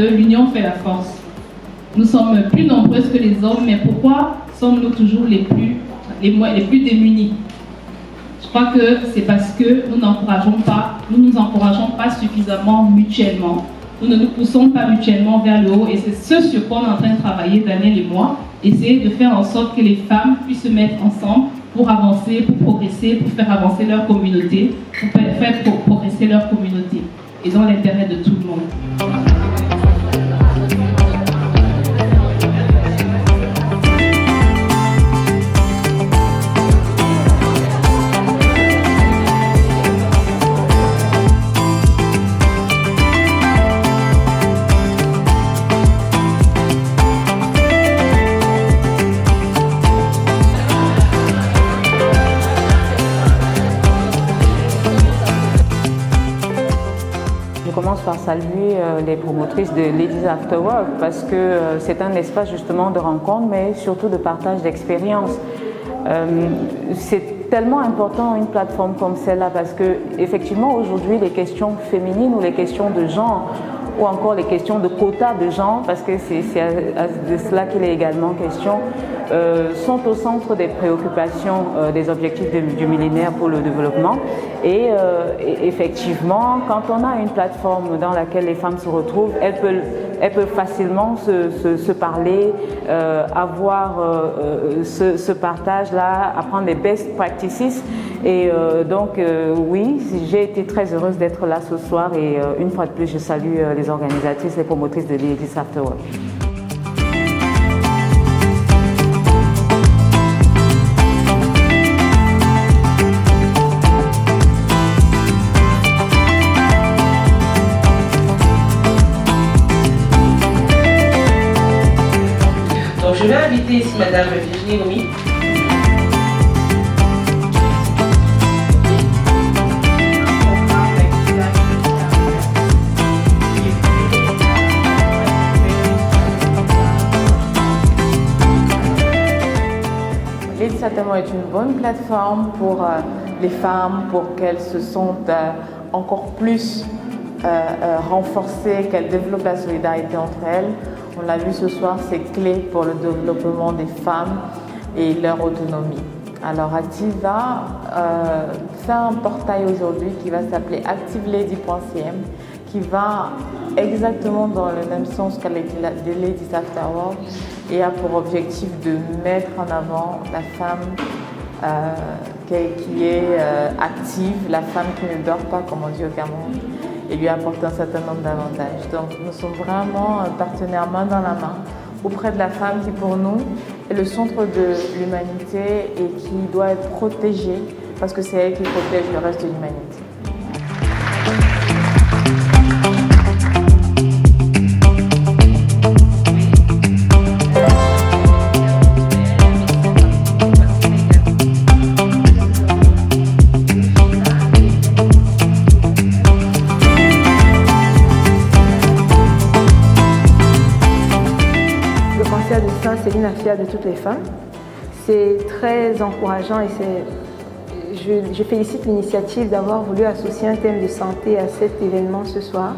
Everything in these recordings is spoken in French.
l'union fait la force. Nous sommes plus nombreuses que les hommes, mais pourquoi sommes-nous toujours les plus démunis? Je crois que c'est parce que nous nous encourageons pas suffisamment mutuellement. Nous ne nous poussons pas mutuellement vers le haut et c'est ce sur quoi on est en train de travailler Daniel et moi, essayer de faire en sorte que les femmes puissent se mettre ensemble pour avancer, pour progresser, pour faire avancer leur communauté, pour faire progresser leur communauté et dans l'intérêt de tout le monde. Je commence par saluer les promotrices de Ladies After Work parce que c'est un espace justement de rencontre mais surtout de partage d'expérience. C'est tellement important une plateforme comme celle-là parce que effectivement aujourd'hui les questions féminines ou les questions de genre ou encore les questions de quotas de genre, parce que c'est de cela qu'il est également question, sont au centre des préoccupations des objectifs du millénaire pour le développement. Et effectivement, quand on a une plateforme dans laquelle les femmes se retrouvent, elles peuvent facilement se parler, avoir ce partage-là, apprendre des best practices. Et donc, oui, j'ai été très heureuse d'être là ce soir et une fois de plus, je salue les organisatrices, les promotrices de Ladies After Work. Donc, je vais inviter ici Madame Virginie Gomi. Ladies After Work est une bonne plateforme pour les femmes, pour qu'elles se sentent encore plus renforcées, qu'elles développent la solidarité entre elles. On l'a vu ce soir, c'est clé pour le développement des femmes et leur autonomie. Alors Activa fait un portail aujourd'hui qui va s'appeler activelady.cm qui va exactement dans le même sens que les Ladies After Work et a pour objectif de mettre en avant la femme qui est active, la femme qui ne dort pas comme on dit au Cameroun et lui apporter un certain nombre d'avantages. Donc nous sommes vraiment un partenaire main dans la main auprès de la femme qui pour nous est le centre de l'humanité et qui doit être protégée parce que c'est elle qui protège le reste de l'humanité. C'est une affaire de toutes les femmes. C'est très encourageant et je félicite l'initiative d'avoir voulu associer un thème de santé à cet événement ce soir.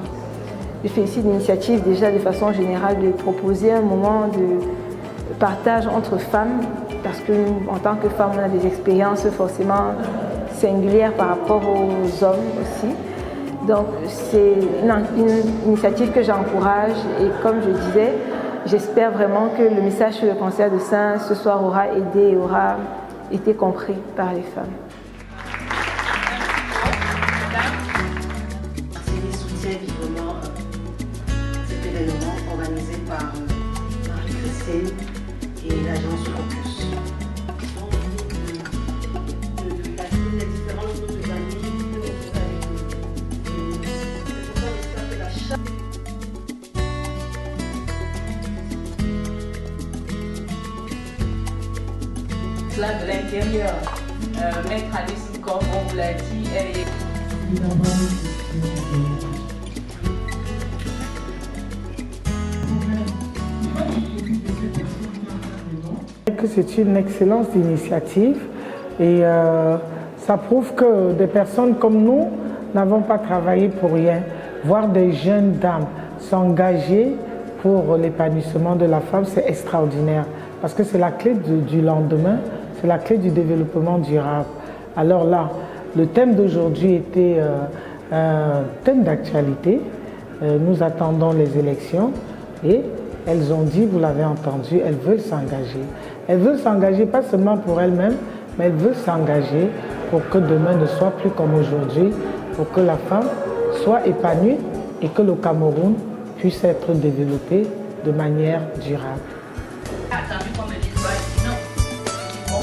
Je félicite l'initiative déjà de façon générale de proposer un moment de partage entre femmes parce que nous, en tant que femmes, on a des expériences forcément singulières par rapport aux hommes aussi. Donc c'est une initiative que j'encourage et comme je disais, j'espère vraiment que le message sur le cancer du sein ce soir aura aidé et aura été compris par les femmes. Marseille soutient vivement cet événement organisé par Marie-Christine et l'agence Campus. Les différentes autres amies que l'on fait avec nous. C'est pourquoi on s'appelle la chasse. De l'intérieur, Maître Alice, comme on vous l'a dit, elle est... C'est une excellente initiative et ça prouve que des personnes comme nous n'avons pas travaillé pour rien. Voir des jeunes dames s'engager pour l'épanouissement de la femme, c'est extraordinaire. Parce que c'est la clé du lendemain, c'est la clé du développement durable. Alors là, le thème d'aujourd'hui était un thème d'actualité. Nous attendons les élections et elles ont dit, vous l'avez entendu, elles veulent s'engager. Elles veulent s'engager pas seulement pour elles-mêmes, mais elles veulent s'engager pour que demain ne soit plus comme aujourd'hui, pour que la femme soit épanouie et que le Cameroun puisse être développé de manière durable. Attendu qu'on me dise, non, bon,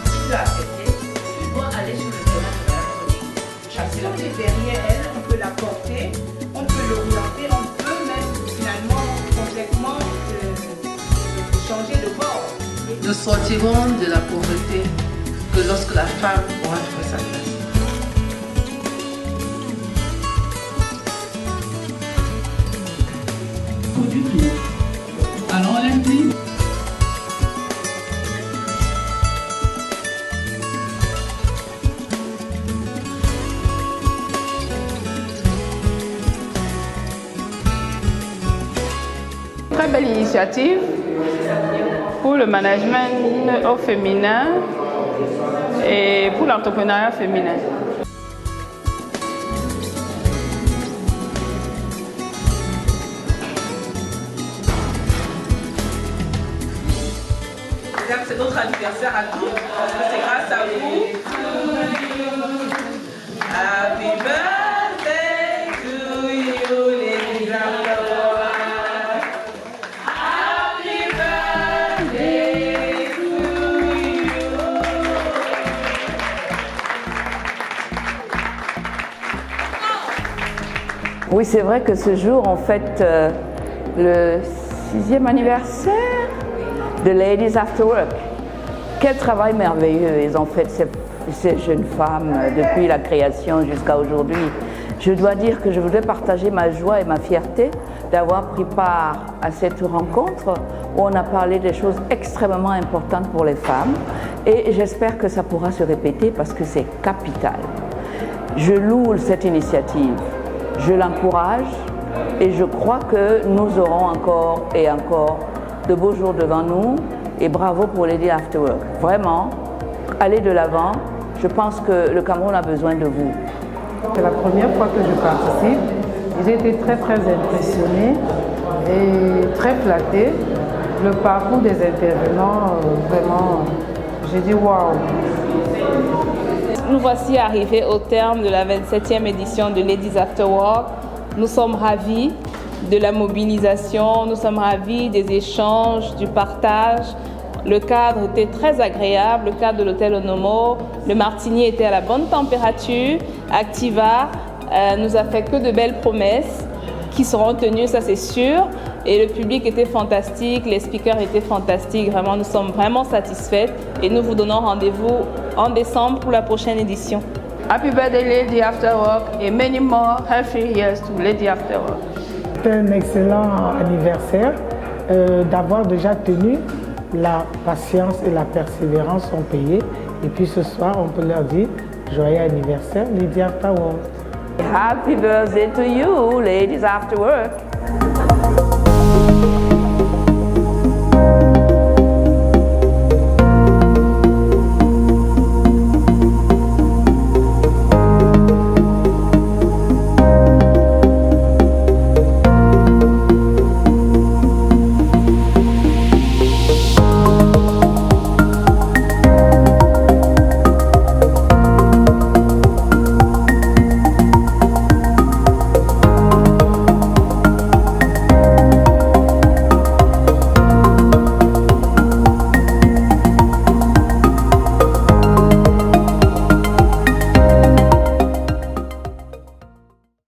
tu dois accepter, tu dois aller sur le terrain de la politique. Si on est derrière elle, on peut la porter, on peut l'orienter, on peut même finalement complètement changer de bord. Nous sortirons de la pauvreté que lorsque la femme aura trouvé sa place. Pas du tout. Alors on l'incline. Très belle initiative pour le management au féminin et pour l'entrepreneuriat féminin. C'est notre anniversaire à tous, parce que c'est grâce à vous. Happy birthday to you, ladies and gentlemen. Happy birthday to you. Oui, c'est vrai que ce jour, on fête le 6e anniversaire de Ladies After Work. Quel travail merveilleux ils ont fait ces jeunes femmes depuis la création jusqu'à aujourd'hui. Je dois dire que je voudrais partager ma joie et ma fierté d'avoir pris part à cette rencontre où on a parlé des choses extrêmement importantes pour les femmes et j'espère que ça pourra se répéter parce que c'est capital. Je loue cette initiative, je l'encourage et je crois que nous aurons encore et encore de beaux jours devant nous et bravo pour Ladies After Work. Vraiment, allez de l'avant. Je pense que le Cameroun a besoin de vous. C'est la première fois que je participe. J'ai été très impressionnée et très flattée. Le parcours des intervenants, vraiment, j'ai dit waouh. Nous voici arrivés au terme de la 27e édition de Ladies After Work. Nous sommes ravis de la mobilisation, nous sommes ravis des échanges, du partage. Le cadre était très agréable, le cadre de l'hôtel Onomo. Le martini était à la bonne température. Activa nous a fait que de belles promesses qui seront tenues, ça c'est sûr. Et le public était fantastique, les speakers étaient fantastiques. Vraiment, nous sommes vraiment satisfaits et nous vous donnons rendez-vous en décembre pour la prochaine édition. Happy birthday Lady After Work et many more healthy years to Lady After Work. C'est un excellent anniversaire d'avoir déjà tenu. La patience et la persévérance sont payées. Et puis ce soir, on peut leur dire joyeux anniversaire, Ladies After Work. Happy birthday to you, Ladies After Work.